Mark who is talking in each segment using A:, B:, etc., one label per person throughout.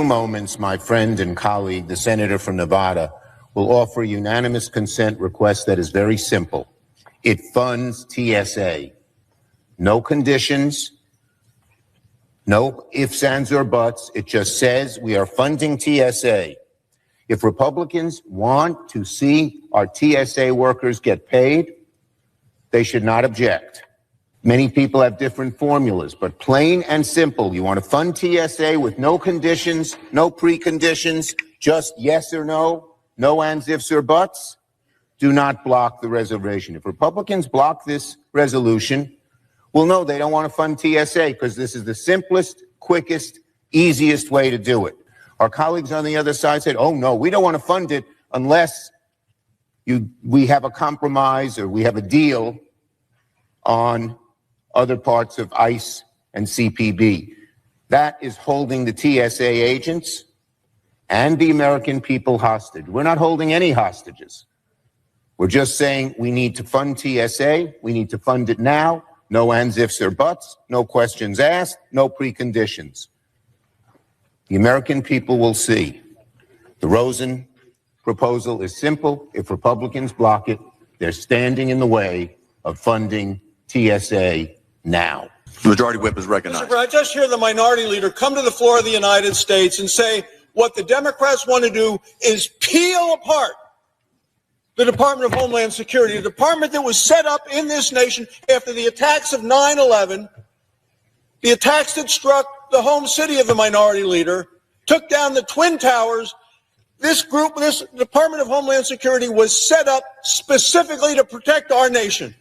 A: few moments, my friend and colleague, the senator from Nevada, will offer a unanimous consent request that is very simple. It funds TSA. No conditions, no ifs, ands, or buts. It just says we are funding TSA. If Republicans want to see our TSA workers get paid, they should not object. Many people have different formulas, but plain and simple, you want to fund TSA with no conditions, no preconditions, just yes or no, no ands, ifs, or buts, do not block the reservation. If Republicans block this resolution, well, no, they don't want to fund TSA because this is the simplest, quickest, easiest way to do it. Our colleagues on the other side said, oh, no, we don't want to fund it unless we have a compromise or we have a deal on other parts of ICE and CPB. That is holding the TSA agents and the American people hostage. We're not holding any hostages. We're just saying we need to fund TSA. We need to fund it now. No ands, ifs, or buts. No questions asked. No preconditions. The American people will see. The Rosen proposal is simple. If Republicans block it, they're standing in the way of funding TSA now.
B: The majority whip is recognized.
C: Mr. President, I just hear the minority leader come to the floor of the United States and say what the Democrats want to do is peel apart the Department of Homeland Security, a department that was set up in this nation after the attacks of 9/11, the attacks that struck the home city of the minority leader, took down the Twin Towers. This Department of Homeland Security was set up specifically to protect our nation.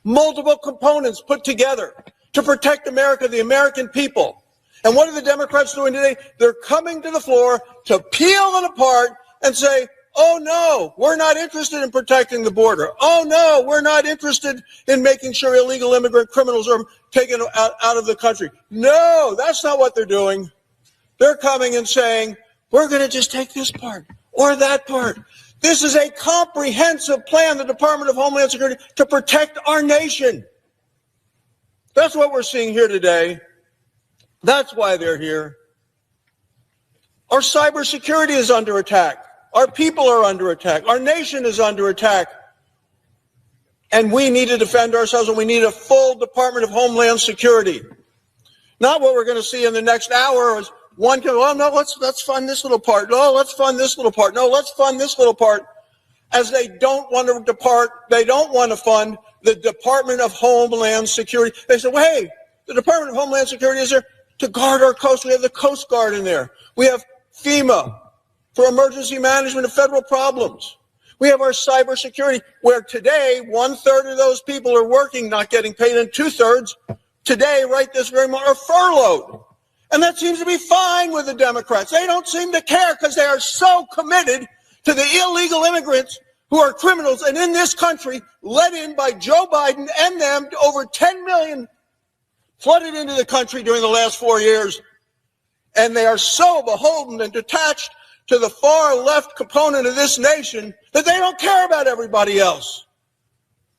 C: Multiple components put together to protect America, the American people. And what are the Democrats doing today? They're coming to the floor to peel it apart and say, oh, no, we're not interested in protecting the border. Oh, no, we're not interested in making sure illegal immigrant criminals are taken out of the country. No, that's not what they're doing. They're coming and saying, we're going to just take this part or that part. This is a comprehensive plan, the Department of Homeland Security, to protect our nation. That's what we're seeing here today. That's why they're here. Our cybersecurity is under attack. Our people are under attack. Our nation is under attack. And we need to defend ourselves, and we need a full Department of Homeland Security. Not what we're going to see in the next hour is one can, oh, no, let's fund this little part. No, let's fund this little part. No, let's fund this little part. As they don't want to fund the Department of Homeland Security. They say, well, hey, the Department of Homeland Security is there to guard our coast. We have the Coast Guard in there. We have FEMA for emergency management of federal problems. We have our cybersecurity, where today 1/3 of those people are working, not getting paid, and 2/3 today, right this very moment, are furloughed. And that seems to be fine with the Democrats. They don't seem to care because they are so committed to the illegal immigrants who are criminals and in this country, led in by Joe Biden and them, over 10 million flooded into the country during the last 4 years. And they are so beholden and detached to the far left component of this nation that they don't care about everybody else.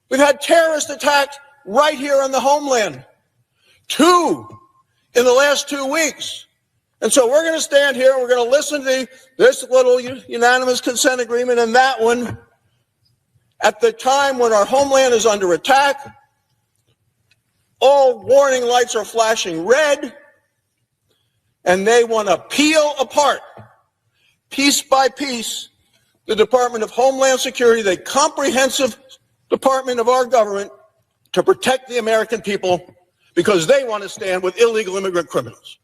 C: We've had terrorist attacks right here on the homeland. 2 in the last 2 weeks. And so we're going to stand here and we're going to listen to this little unanimous consent agreement and that one at the time when our homeland is under attack. All warning lights are flashing red, and they want to peel apart, piece by piece, the Department of Homeland Security, the comprehensive department of our government, to protect the American people, because they want to stand with illegal immigrant criminals.